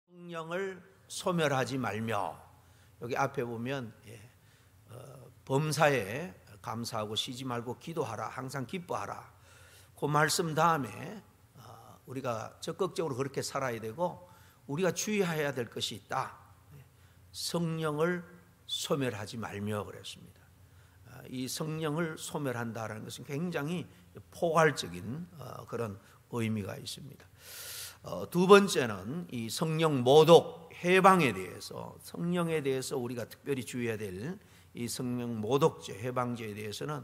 성령을 소멸하지 말며, 여기 앞에 보면 범사에 감사하고 쉬지 말고 기도하라, 항상 기뻐하라. 그 말씀 다음에 우리가 적극적으로 그렇게 살아야 되고, 우리가 주의해야 될 것이 있다. 성령을 소멸하지 말며 그랬습니다. 이 성령을 소멸한다라는 것은 굉장히 포괄적인 그런 의미가 있습니다. 두 번째는 이 성령 모독 해방에 대해서, 성령에 대해서 우리가 특별히 주의해야 될 이 성령 모독죄 해방죄에 대해서는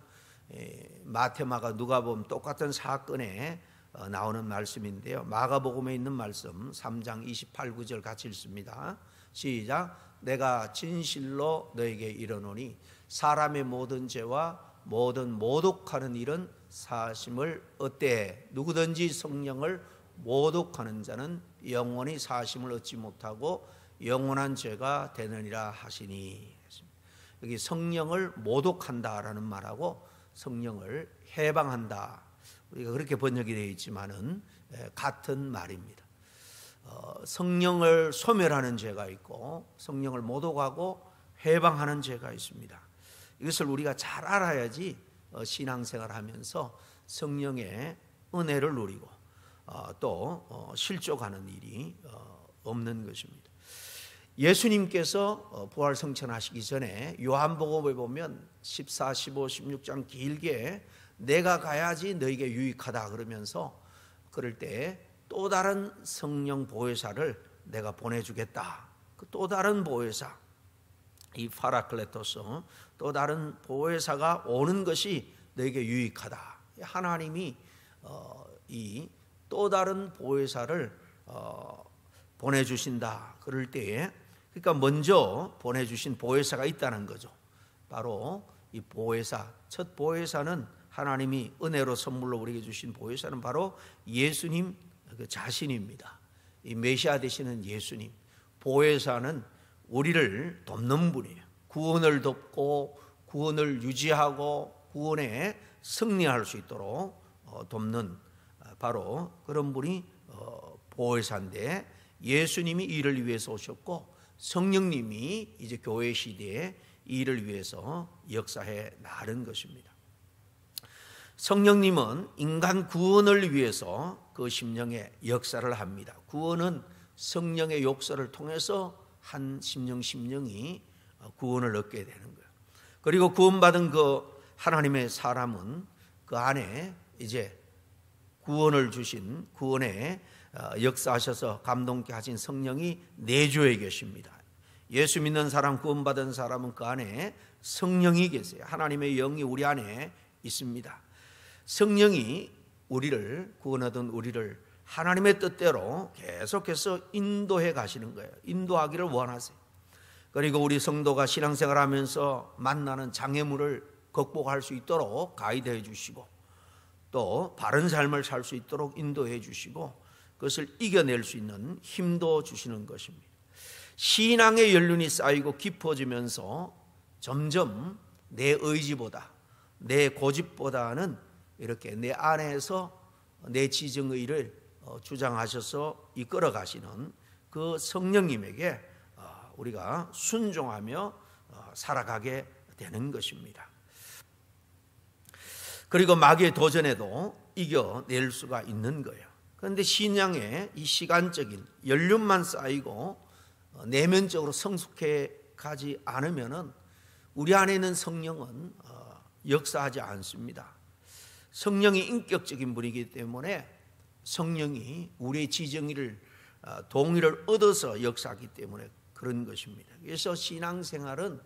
마태마가 누가복음 똑같은 사건에 나오는 말씀인데요, 마가복음에 있는 말씀 3장 28, 9절 같이 읽습니다. 시작. 내가 진실로 너에게 이르노니 사람의 모든 죄와 모든 모독하는 일은 사심을 얻되 누구든지 성령을 모독하는 자는 영원히 사심을 얻지 못하고 영원한 죄가 되느니라 하시니. 여기 성령을 모독한다라는 말하고 성령을 해방한다, 우리가 그렇게 번역이 되어 있지만은 같은 말입니다. 성령을 소멸하는 죄가 있고 성령을 모독하고 해방하는 죄가 있습니다. 이것을 우리가 잘 알아야지 신앙생활을 하면서 성령의 은혜를 누리고 또 실족하는 일이 없는 것입니다. 예수님께서 부활 승천하시기 전에 요한복음에 보면 14, 15, 16장 길게 내가 가야지 너에게 유익하다 그러면서 그럴 때 또 다른 성령 보혜사를 내가 보내주겠다. 그 또 다른 보혜사, 이 파라클레토스, 또 다른 보혜사가 오는 것이 너에게 유익하다. 하나님이 이 또 다른 보혜사를 보내주신다. 그럴 때에, 그러니까 먼저 보내주신 보혜사가 있다는 거죠. 바로 이 보혜사, 첫 보혜사는 하나님이 은혜로 선물로 우리에게 주신 보혜사는 바로 예수님 그 자신입니다. 이 메시아 되시는 예수님. 보혜사는 우리를 돕는 분이에요. 구원을 돕고 구원을 유지하고 구원에 승리할 수 있도록 돕는 바로 그런 분이 보혜사인데, 예수님이 이를 위해서 오셨고 성령님이 이제 교회 시대에 이를 위해서 역사해 나른 것입니다. 성령님은 인간 구원을 위해서 그 심령의 역사를 합니다. 구원은 성령의 역사를 통해서 한 심령이 구원을 얻게 되는 거예요. 그리고 구원받은 그 하나님의 사람은 그 안에 이제 구원을 주신, 구원에 역사하셔서 감동케 하신 성령이 내주에 계십니다. 예수 믿는 사람, 구원받은 사람은 그 안에 성령이 계세요. 하나님의 영이 우리 안에 있습니다. 성령이 우리를, 구원 얻은 우리를 하나님의 뜻대로 계속해서 인도해 가시는 거예요. 인도하기를 원하세요. 그리고 우리 성도가 신앙생활하면서 만나는 장애물을 극복할 수 있도록 가이드해 주시고 또 바른 삶을 살 수 있도록 인도해 주시고 그것을 이겨낼 수 있는 힘도 주시는 것입니다. 신앙의 연륜이 쌓이고 깊어지면서 점점 내 의지보다, 내 고집보다는 이렇게 내 안에서 내 지정의를 주장하셔서 이끌어 가시는 그 성령님에게 우리가 순종하며 살아가게 되는 것입니다. 그리고 마귀의 도전에도 이겨낼 수가 있는 거예요. 그런데 신앙의 이 시간적인 연륜만 쌓이고 내면적으로 성숙해 가지 않으면은 우리 안에 있는 성령은 역사하지 않습니다. 성령이 인격적인 분이기 때문에 성령이 우리의 지정의를 동의를 얻어서 역사하기 때문에 그런 것입니다. 그래서 신앙생활은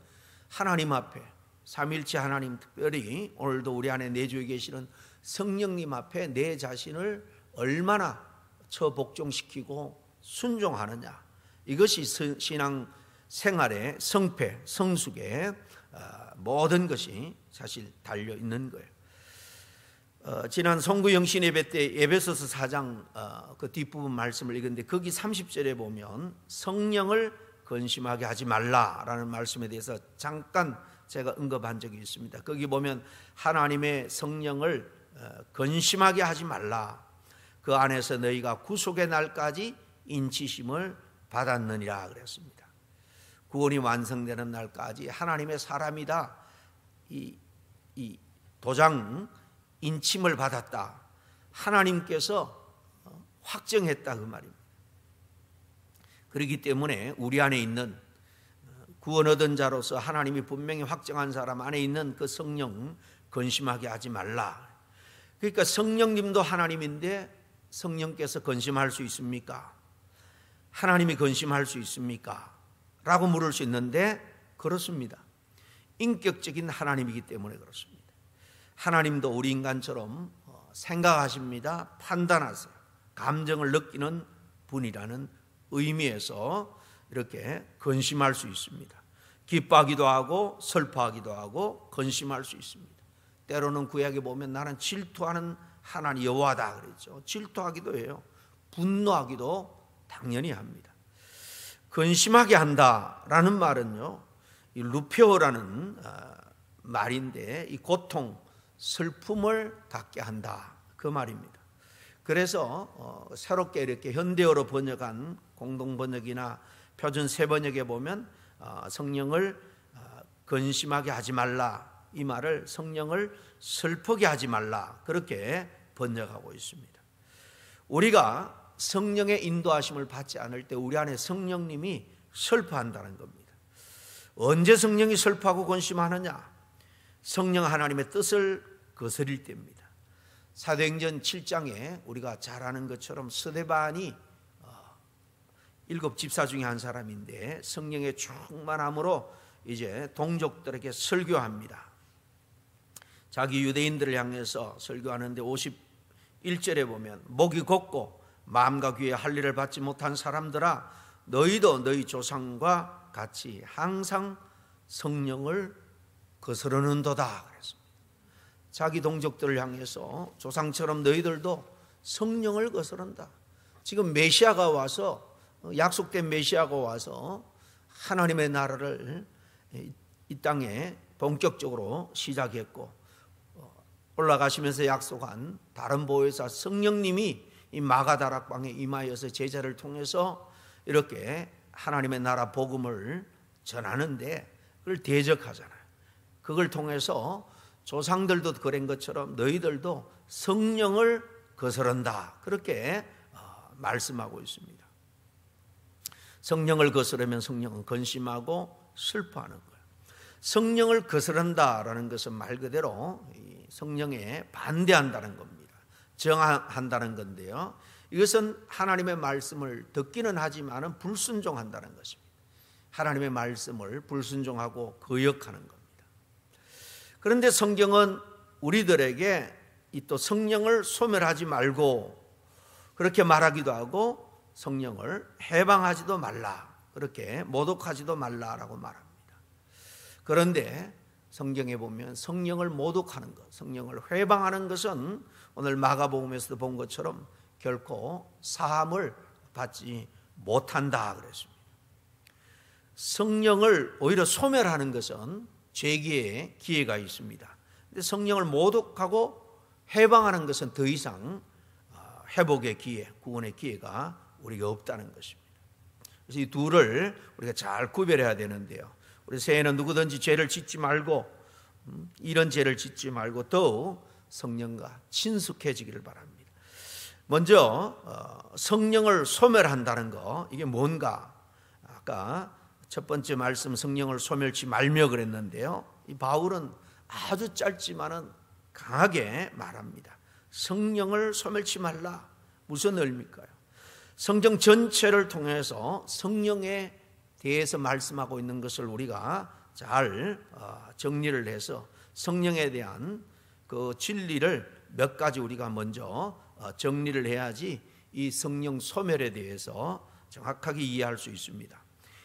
하나님 앞에, 삼일체 하나님, 특별히 오늘도 우리 안에 내주에 계시는 성령님 앞에 내 자신을 얼마나 처복종시키고 순종하느냐, 이것이 신앙생활의 성패, 성숙의 모든 것이 사실 달려있는 거예요. 지난 성구 영신 예배 때 에베소서 4장 그 뒷부분 말씀을 읽었는데 거기 30절에 보면 성령을 근심하게 하지 말라라는 말씀에 대해서 잠깐 제가 언급한 적이 있습니다. 거기 보면 하나님의 성령을 근심하게 하지 말라. 그 안에서 너희가 구속의 날까지 인치심을 받았느니라 그랬습니다. 구원이 완성되는 날까지 하나님의 사람이다, 이 도장 인침을 받았다, 하나님께서 확정했다 그 말입니다. 그렇기 때문에 우리 안에 있는 구원 얻은 자로서 하나님이 분명히 확정한 사람 안에 있는 그 성령 근심하게 하지 말라. 그러니까 성령님도 하나님인데 성령께서 근심할 수 있습니까? 하나님이 근심할 수 있습니까? 라고 물을 수 있는데 그렇습니다. 인격적인 하나님이기 때문에 그렇습니다. 하나님도 우리 인간처럼 생각하십니다. 판단하세요. 감정을 느끼는 분이라는 의미에서 이렇게 근심할 수 있습니다. 기뻐하기도 하고 슬퍼하기도 하고 근심할 수 있습니다. 때로는 구약에 보면 나는 질투하는 하나님 여호와다 그랬죠. 질투하기도 해요. 분노하기도 당연히 합니다. 근심하게 한다라는 말은요, 이 루페오라는 말인데 이 고통, 슬픔을 갖게 한다 그 말입니다. 그래서 새롭게 이렇게 현대어로 번역한 공동번역이나 표준 세번역에 보면 성령을 근심하게 하지 말라, 이 말을 성령을 슬프게 하지 말라 그렇게 번역하고 있습니다. 우리가 성령의 인도하심을 받지 않을 때 우리 안에 성령님이 슬퍼한다는 겁니다. 언제 성령이 슬퍼하고 근심하느냐? 성령 하나님의 뜻을 거스릴 때입니다. 사도행전 7장에 우리가 잘 아는 것처럼 스데반이 7 집사 중에 한 사람인데 성령의 충만함으로 이제 동족들에게 설교합니다. 자기 유대인들을 향해서 설교하는데 51절에 보면 목이 곱고 마음과 귀에 할 일을 받지 못한 사람들아, 너희도 너희 조상과 같이 항상 성령을 거스르는도다 그랬습니다. 자기 동족들을 향해서 조상처럼 너희들도 성령을 거스른다. 지금 메시아가 와서, 약속된 메시아가 와서 하나님의 나라를 이 땅에 본격적으로 시작했고, 올라가시면서 약속한 다른 보혜사 성령님이 이 마가다락방에 임하여서 제자를 통해서 이렇게 하나님의 나라 복음을 전하는데 그걸 대적하잖아요. 그걸 통해서 조상들도 그런 것처럼 너희들도 성령을 거스른다 그렇게 말씀하고 있습니다. 성령을 거스르면 성령은 근심하고 슬퍼하는 거예요. 성령을 거스른다라는 것은 말 그대로 성령에 반대한다는 겁니다. 정한다는 건데요, 이것은 하나님의 말씀을 듣기는 하지만 불순종한다는 것입니다. 하나님의 말씀을 불순종하고 거역하는 겁니다. 그런데 성경은 우리들에게 또 성령을 소멸하지 말고 그렇게 말하기도 하고 성령을 해방하지도 말라, 그렇게 모독하지도 말라라고 말합니다. 그런데 성경에 보면 성령을 모독하는 것, 성령을 회방하는 것은 오늘 마가복음에서도 본 것처럼 결코 사함을 받지 못한다 그랬습니다. 성령을 오히려 소멸하는 것은 죄기의 기회가 있습니다. 근데 성령을 모독하고 해방하는 것은 더 이상 회복의 기회, 구원의 기회가 우리가 없다는 것입니다. 그래서 이 둘을 우리가 잘 구별해야 되는데요, 우리 새해는 누구든지 죄를 짓지 말고 이런 죄를 짓지 말고 더욱 성령과 친숙해지기를 바랍니다. 먼저 성령을 소멸한다는 거, 이게 뭔가? 아까 첫 번째 말씀 성령을 소멸치 말며 그랬는데요, 이 바울은 아주 짧지만은 강하게 말합니다. 성령을 소멸치 말라. 무슨 의미일까요? 성경 전체를 통해서 성령에 대해서 말씀하고 있는 것을 우리가 잘 정리를 해서 성령에 대한 그 진리를 몇 가지 우리가 먼저 정리를 해야지 이 성령 소멸에 대해서 정확하게 이해할 수 있습니다.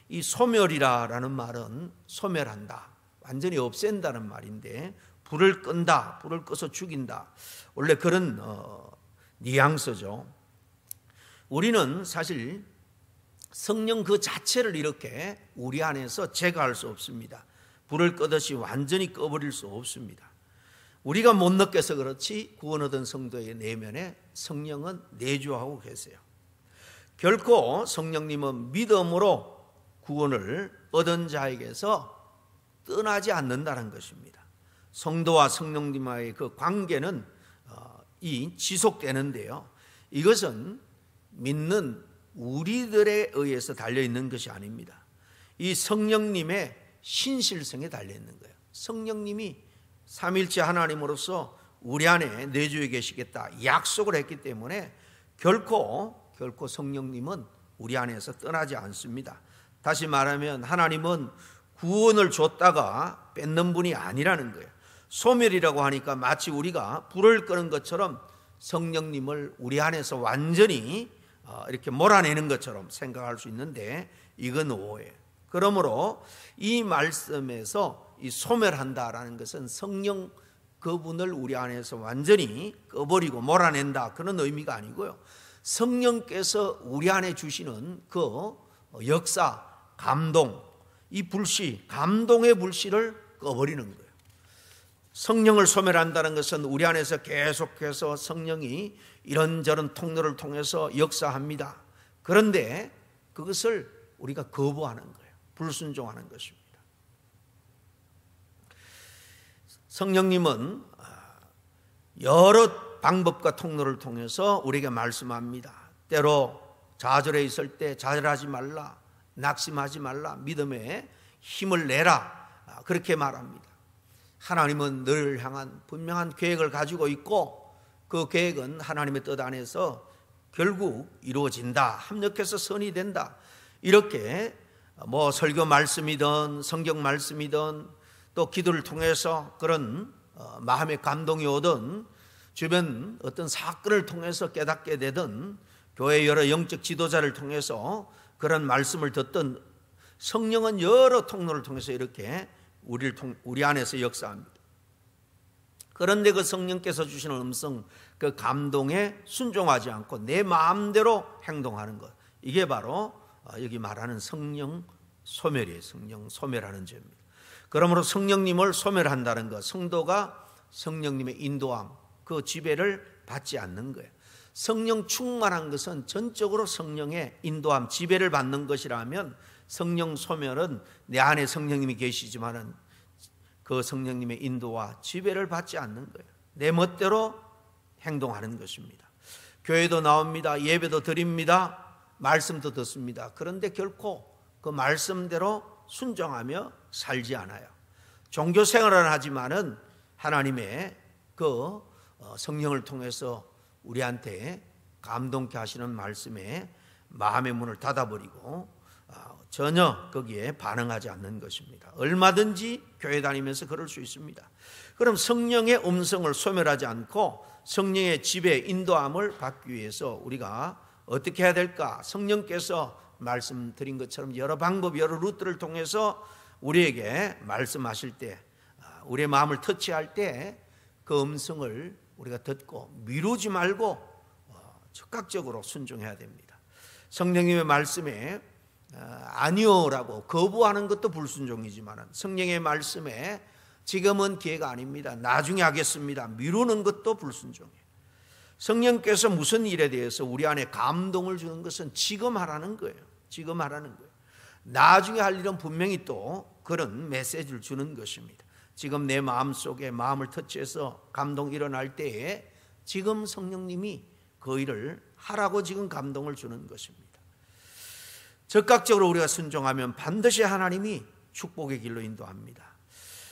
이 소멸이라는 말은 소멸한다, 완전히 없앤다는 말인데 불을 끈다, 불을 꺼서 죽인다, 원래 그런 뉘앙스죠. 우리는 사실 성령 그 자체를 이렇게 우리 안에서 제거할 수 없습니다. 불을 끄듯이 완전히 꺼버릴 수 없습니다. 우리가 못 느껴서 그렇지 구원 얻은 성도의 내면에 성령은 내주하고 계세요. 결코 성령님은 믿음으로 구원을 얻은 자에게서 떠나지 않는다는 것입니다. 성도와 성령님과의 그 관계는 지속되는데요, 이것은 믿는 우리들에 의해서 달려있는 것이 아닙니다. 이 성령님의 신실성에 달려있는 거예요. 성령님이 삼일체 하나님으로서 우리 안에 내주에 계시겠다 약속을 했기 때문에 결코 성령님은 우리 안에서 떠나지 않습니다. 다시 말하면 하나님은 구원을 줬다가 뺏는 분이 아니라는 거예요. 소멸이라고 하니까 마치 우리가 불을 끄는 것처럼 성령님을 우리 안에서 완전히 이렇게 몰아내는 것처럼 생각할 수 있는데 이건 오해예요. 그러므로 이 말씀에서 이 소멸한다라는 것은 성령 그분을 우리 안에서 완전히 꺼버리고 몰아낸다 그런 의미가 아니고요, 성령께서 우리 안에 주시는 그 역사, 감동, 이 불씨, 감동의 불씨를 꺼버리는 거예요. 성령을 소멸한다는 것은 우리 안에서 계속해서 성령이 이런저런 통로를 통해서 역사합니다. 그런데 그것을 우리가 거부하는 거예요. 불순종하는 것입니다. 성령님은 여러 방법과 통로를 통해서 우리에게 말씀합니다. 때로 좌절해 있을 때 좌절하지 말라, 낙심하지 말라, 믿음에 힘을 내라, 그렇게 말합니다. 하나님은 너를 향한 분명한 계획을 가지고 있고 그 계획은 하나님의 뜻 안에서 결국 이루어진다, 합력해서 선이 된다. 이렇게 설교 말씀이든 성경 말씀이든 또 기도를 통해서 그런 마음의 감동이 오든 주변 어떤 사건을 통해서 깨닫게 되든 교회 여러 영적 지도자를 통해서 그런 말씀을 듣던 성령은 여러 통로를 통해서 이렇게 우리 안에서 역사합니다. 그런데 그 성령께서 주시는 음성, 그 감동에 순종하지 않고 내 마음대로 행동하는 것, 이게 바로 여기 말하는 성령 소멸이에요. 성령 소멸하는 죄입니다. 그러므로 성령님을 소멸한다는 것, 성도가 성령님의 인도함, 그 지배를 받지 않는 거예요. 성령 충만한 것은 전적으로 성령의 인도함, 지배를 받는 것이라면 성령 소멸은 내 안에 성령님이 계시지만은 그 성령님의 인도와 지배를 받지 않는 거예요. 내 멋대로 행동하는 것입니다. 교회도 나옵니다. 예배도 드립니다. 말씀도 듣습니다. 그런데 결코 그 말씀대로 순종하며 살지 않아요. 종교 생활을 하지만은 하나님의 그 성령을 통해서 우리한테 감동케 하시는 말씀에 마음의 문을 닫아버리고 전혀 거기에 반응하지 않는 것입니다. 얼마든지 교회 다니면서 그럴 수 있습니다. 그럼 성령의 음성을 소멸하지 않고 성령의 지배, 인도함을 받기 위해서 우리가 어떻게 해야 될까? 성령께서 말씀드린 것처럼 여러 방법, 여러 루트를 통해서 우리에게 말씀하실 때, 우리의 마음을 터치할 때 그 음성을 우리가 듣고 미루지 말고 즉각적으로 순종해야 됩니다. 성령님의 말씀에 아니요라고 거부하는 것도 불순종이지만 성령의 말씀에 지금은 기회가 아닙니다, 나중에 하겠습니다, 미루는 것도 불순종이에요. 성령께서 무슨 일에 대해서 우리 안에 감동을 주는 것은 지금 하라는 거예요. 지금 하라는 거예요. 나중에 할 일은 분명히 또 그런 메시지를 주는 것입니다. 지금 내 마음속에 마음을 터치해서 감동이 일어날 때에 지금 성령님이 그 일을 하라고 지금 감동을 주는 것입니다. 적극적으로 우리가 순종하면 반드시 하나님이 축복의 길로 인도합니다.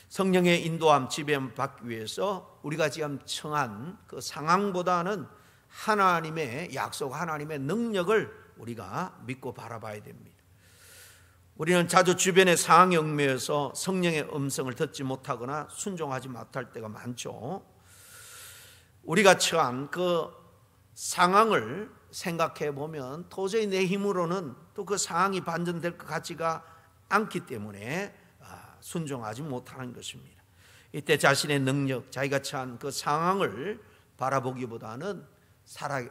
성령의 인도함, 지배함 받기 위해서 우리가 지금 청한 그 상황보다는 하나님의 약속, 하나님의 능력을 우리가 믿고 바라봐야 됩니다. 우리는 자주 주변의 상황에 얽매여서 성령의 음성을 듣지 못하거나 순종하지 못할 때가 많죠. 우리가 처한 그 상황을 생각해 보면 도저히 내 힘으로는 또 그 상황이 반전될 것 같지가 않기 때문에 순종하지 못하는 것입니다. 이때 자신의 능력, 자기가 처한 그 상황을 바라보기보다는 살아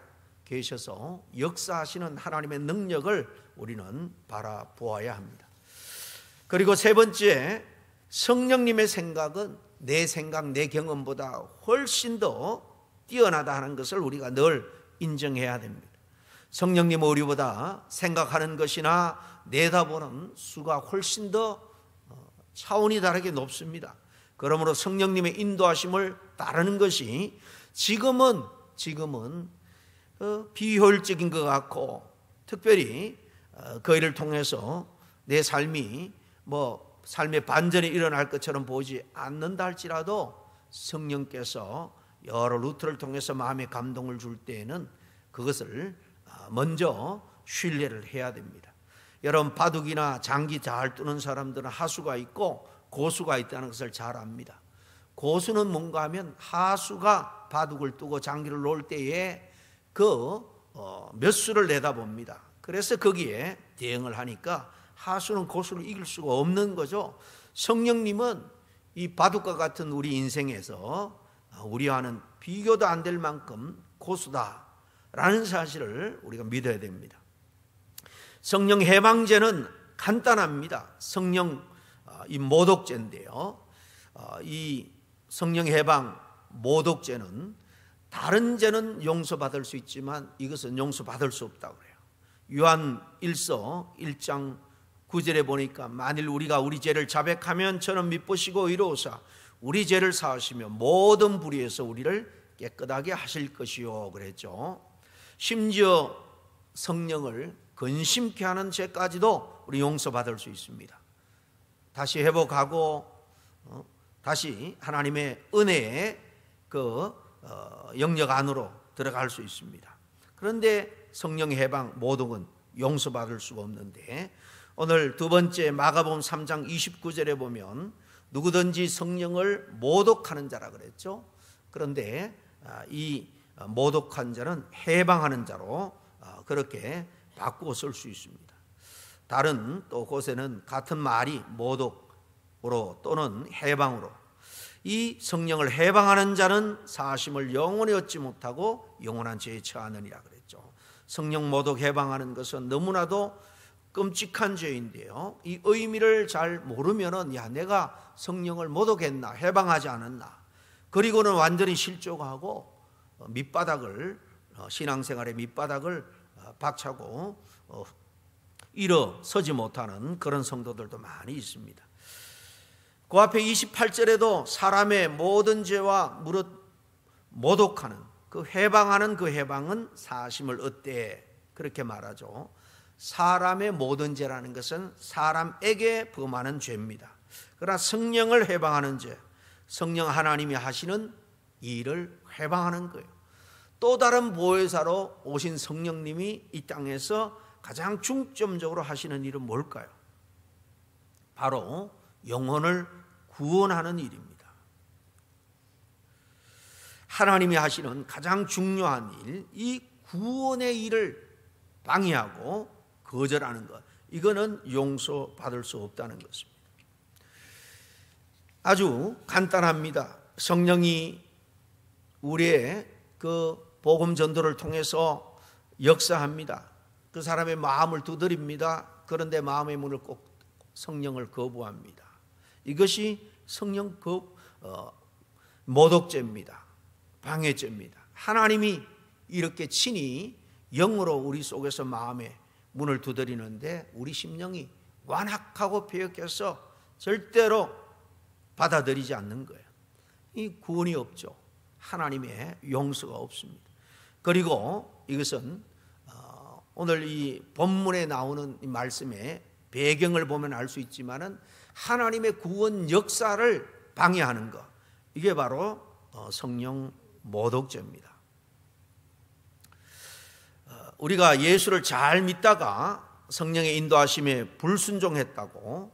계셔서 역사하시는 하나님의 능력을 우리는 바라보아야 합니다. 그리고 세 번째, 성령님의 생각은 내 생각, 내 경험보다 훨씬 더 뛰어나다 하는 것을 우리가 늘 인정해야 됩니다. 성령님은 우리보다 생각하는 것이나 내다보는 수가 훨씬 더 차원이 다르게 높습니다. 그러므로 성령님의 인도하심을 따르는 것이 지금은 비효율적인 것 같고, 특별히 그 일을 통해서 내 삶이 삶의 반전이 일어날 것처럼 보이지 않는다 할지라도 성령께서 여러 루트를 통해서 마음의 감동을 줄 때에는 그것을 먼저 신뢰를 해야 됩니다. 여러분, 바둑이나 장기 잘 두는 사람들은 하수가 있고 고수가 있다는 것을 잘 압니다. 고수는 뭔가 하면 하수가 바둑을 두고 장기를 놓을 때에 몇 수를 내다봅니다. 그래서 거기에 대응을 하니까 하수는 고수를 이길 수가 없는 거죠. 성령님은 이 바둑과 같은 우리 인생에서 우리와는 비교도 안 될 만큼 고수다라는 사실을 우리가 믿어야 됩니다. 성령 해방제는 간단합니다. 성령 이 모독제인데요. 이 성령 해방 모독제는 다른 죄는 용서받을 수 있지만 이것은 용서받을 수 없다고 그래요. 요한 1서 1장 9절에 보니까 만일 우리가 우리 죄를 자백하면 저는 미쁘시고 의로우사 우리 죄를 사하시며 모든 불의에서 우리를 깨끗하게 하실 것이요 그랬죠. 심지어 성령을 근심케 하는 죄까지도 우리 용서받을 수 있습니다. 다시 회복하고 다시 하나님의 은혜의 영역 안으로 들어갈 수 있습니다. 그런데 성령 해방 모독은 용서받을 수가 없는데, 오늘 두 번째 마가복음 3장 29절에 보면 누구든지 성령을 모독하는 자라 그랬죠. 그런데 이 모독한 자는 해방하는 자로 그렇게 바꾸어 쓸 수 있습니다. 다른 또 곳에는 같은 말이 모독으로 또는 해방으로, 이 성령을 해방하는 자는 사하심을 영원히 얻지 못하고 영원한 죄에 처하느니라 그랬죠. 성령 모독 해방하는 것은 너무나도 끔찍한 죄인데요, 이 의미를 잘 모르면은 내가 성령을 모독했나 해방하지 않았나, 그리고는 완전히 실족하고 밑바닥을 신앙생활의 밑바닥을 박차고 일어서지 못하는 그런 성도들도 많이 있습니다. 그 앞에 28절에도 사람의 모든 죄와 무릇 모독하는 그 해방하는 그 해방은 사심을 얻되 그렇게 말하죠. 사람의 모든 죄라는 것은 사람에게 범하는 죄입니다. 그러나 성령을 해방하는 죄, 성령 하나님이 하시는 일을 해방하는 거예요. 또 다른 보혜사로 오신 성령님이 이 땅에서 가장 중점적으로 하시는 일은 뭘까요? 바로 영혼을 구원하는 일입니다. 하나님이 하시는 가장 중요한 일, 이 구원의 일을 방해하고 거절하는 것, 이거는 용서받을 수 없다는 것입니다. 아주 간단합니다. 성령이 우리의 그 복음 전도를 통해서 역사합니다. 그 사람의 마음을 두드립니다. 그런데 마음의 문을 꼭 성령을 거부합니다. 이것이 성령 모독죄입니다. 방해죄입니다. 하나님이 이렇게 친히 영으로 우리 속에서 마음의 문을 두드리는데 우리 심령이 완악하고 배역해서 절대로 받아들이지 않는 거예요. 이 구원이 없죠. 하나님의 용서가 없습니다. 그리고 이것은 오늘 이 본문에 나오는 이 말씀의 배경을 보면 알 수 있지만은 하나님의 구원 역사를 방해하는 것, 이게 바로 성령 모독죄입니다. 우리가 예수를 잘 믿다가 성령의 인도하심에 불순종했다고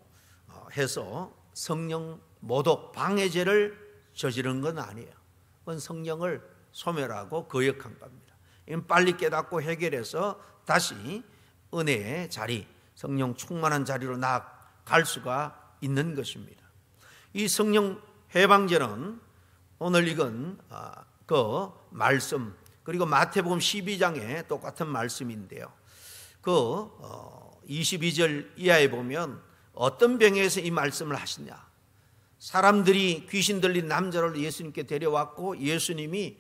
해서 성령 모독 방해죄를 저지른 건 아니에요. 그건 성령을 소멸하고 거역한 겁니다. 이건 빨리 깨닫고 해결해서 다시 은혜의 자리, 성령 충만한 자리로 나아갈 수가 있는 것입니다. 이 성령 해방죄는 오늘 읽은 그 말씀, 그리고 마태복음 12장에 똑같은 말씀인데요, 그 22절 이하에 보면 어떤 병에서 이 말씀을 하시냐. 사람들이 귀신 들린 남자를 예수님께 데려왔고 예수님이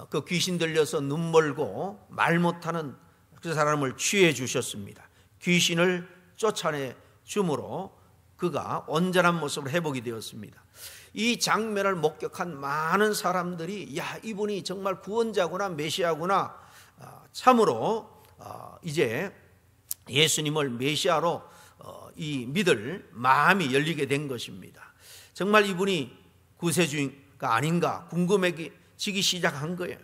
그 귀신 들려서 눈 멀고 말 못하는 그 사람을 취해 주셨습니다. 귀신을 쫓아내 줌으로 그가 온전한 모습을 회복이 되었습니다. 이 장면을 목격한 많은 사람들이 야, 이분이 정말 구원자구나, 메시아구나, 참으로 이제 예수님을 메시아로 믿을 마음이 열리게 된 것입니다. 정말 이분이 구세주가 아닌가 궁금해지기 시작한 거예요.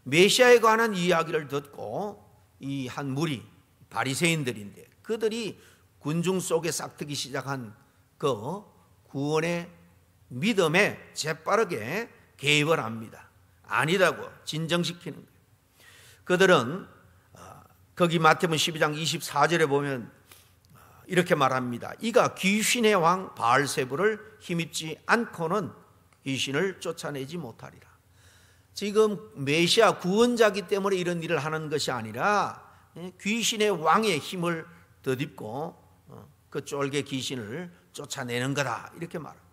메시아에 관한 이야기를 듣고 이 한 무리 바리새인들인데 그들이 군중 속에 싹트기 시작한 그 구원의 믿음에 재빠르게 개입을 합니다. 아니라고 진정시키는 거예요. 그들은 거기 마태복음 12장 24절에 보면 이렇게 말합니다. 이가 귀신의 왕 바알세불을 힘입지 않고는 귀신을 쫓아내지 못하리라. 지금 메시아 구원자기 때문에 이런 일을 하는 것이 아니라 귀신의 왕의 힘을 덧입고 그 쫄개 귀신을 쫓아내는 거다, 이렇게 말합니다.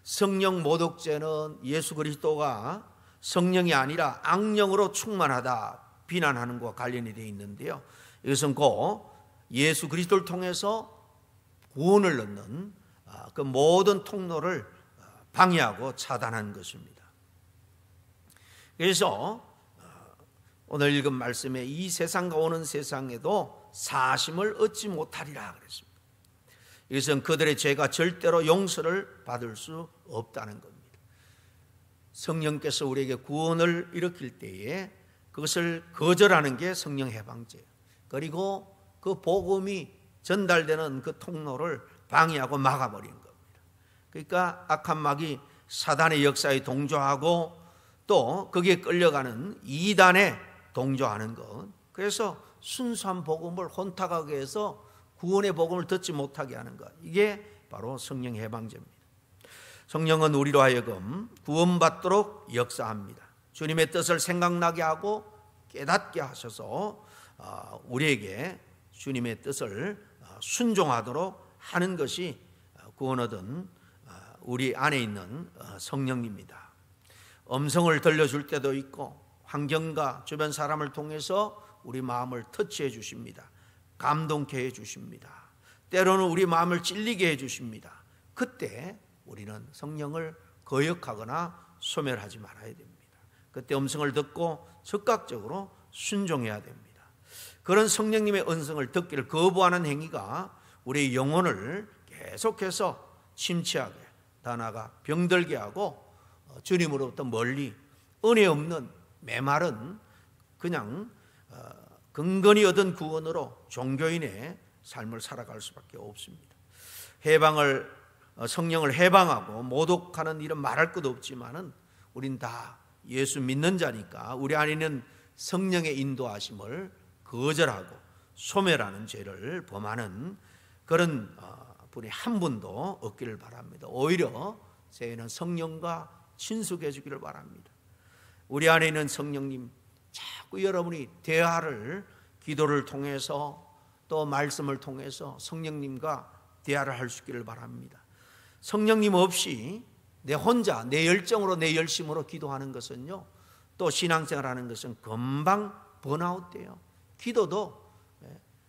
성령 모독죄는 예수 그리스도가 성령이 아니라 악령으로 충만하다 비난하는 것과 관련이 되어 있는데요, 이것은 곧 예수 그리스도를 통해서 구원을 얻는 그 모든 통로를 방해하고 차단한 것입니다. 그래서 오늘 읽은 말씀에 이 세상과 오는 세상에도 사심을 얻지 못하리라 그랬습니다. 이것은 그들의 죄가 절대로 용서를 받을 수 없다는 겁니다. 성령께서 우리에게 구원을 일으킬 때에 그것을 거절하는 게 성령 해방죄예요. 그리고 그 복음이 전달되는 그 통로를 방해하고 막아버리는 겁니다. 그러니까 악한 마귀 사단의 역사에 동조하고 또 거기에 끌려가는 이단에 동조하는 것, 그래서 순수한 복음을 혼탁하게 해서 구원의 복음을 듣지 못하게 하는 것, 이게 바로 성령 해방죄입니다. 성령은 우리로 하여금 구원받도록 역사합니다. 주님의 뜻을 생각나게 하고 깨닫게 하셔서 우리에게 주님의 뜻을 순종하도록 하는 것이 구원 얻은 우리 안에 있는 성령입니다. 음성을 들려줄 때도 있고 환경과 주변 사람을 통해서 우리 마음을 터치해 주십니다. 감동케 해 주십니다. 때로는 우리 마음을 찔리게 해 주십니다. 그때 우리는 성령을 거역하거나 소멸하지 말아야 됩니다. 그때 음성을 듣고 즉각적으로 순종해야 됩니다. 그런 성령님의 음성을 듣기를 거부하는 행위가 우리의 영혼을 계속해서 침체하게, 더 나아가 병들게 하고 주님으로부터 멀리 은혜 없는 메마른 그냥 근거니 얻은 구원으로 종교인의 삶을 살아갈 수밖에 없습니다. 성령을 해방하고 모독하는 일은 말할 것도 없지만은 우린 다 예수 믿는 자니까 우리 안에 있는 성령의 인도하심을 거절하고 소멸하는 죄를 범하는 그런 분이 한 분도 없기를 바랍니다. 오히려 저희는 성령과 친숙해 주기를 바랍니다. 우리 안에 있는 성령님, 자꾸 여러분이 대화를, 기도를 통해서 또 말씀을 통해서 성령님과 대화를 할 수 있기를 바랍니다. 성령님 없이 내 혼자 내 열정으로 내 열심으로 기도하는 것은요, 또 신앙생활하는 것은 금방 번아웃 돼요. 기도도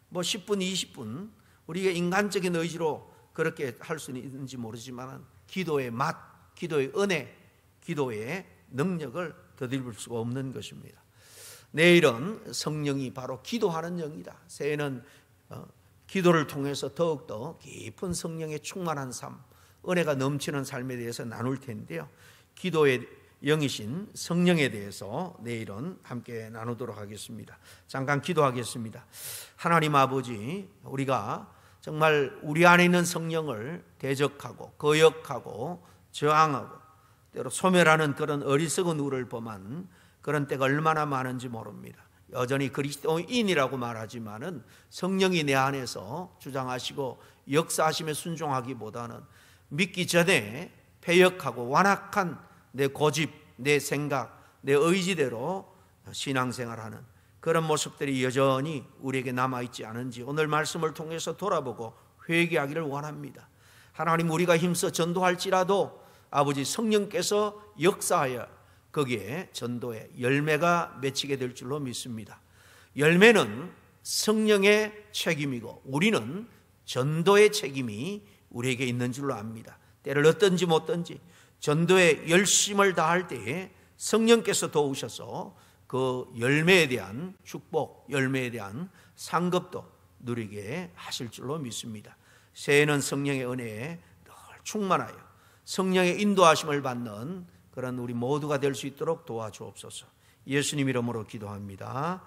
뭐 10분 20분 우리가 인간적인 의지로 그렇게 할 수는 있는지 모르지만 기도의 맛, 기도의 은혜, 기도의 능력을 더듬을 수가 없는 것입니다. 내일은 성령이 바로 기도하는 영이다. 새해는 기도를 통해서 더욱더 깊은 성령의 충만한 삶, 은혜가 넘치는 삶에 대해서 나눌 텐데요, 기도의 영이신 성령에 대해서 내일은 함께 나누도록 하겠습니다. 잠깐 기도하겠습니다. 하나님 아버지, 우리가 정말 우리 안에 있는 성령을 대적하고 거역하고 저항하고 때로 소멸하는 그런 어리석은 우를 범한 그런 때가 얼마나 많은지 모릅니다. 여전히 그리스도인이라고 말하지만은 성령이 내 안에서 주장하시고 역사하심에 순종하기보다는 믿기 전에 패역하고 완악한 내 고집, 내 생각, 내 의지대로 신앙생활하는 그런 모습들이 여전히 우리에게 남아있지 않은지 오늘 말씀을 통해서 돌아보고 회개하기를 원합니다. 하나님, 우리가 힘써 전도할지라도 아버지 성령께서 역사하여 거기에 전도의 열매가 맺히게 될 줄로 믿습니다. 열매는 성령의 책임이고 우리는 전도의 책임이 우리에게 있는 줄로 압니다. 때를 얻든지 못든지 전도에 열심을 다할 때에 성령께서 도우셔서 그 열매에 대한 축복, 열매에 대한 상급도 누리게 하실 줄로 믿습니다. 새해는 성령의 은혜에 늘 충만하여 성령의 인도하심을 받는 그런 우리 모두가 될 수 있도록 도와주옵소서. 예수님 이름으로 기도합니다.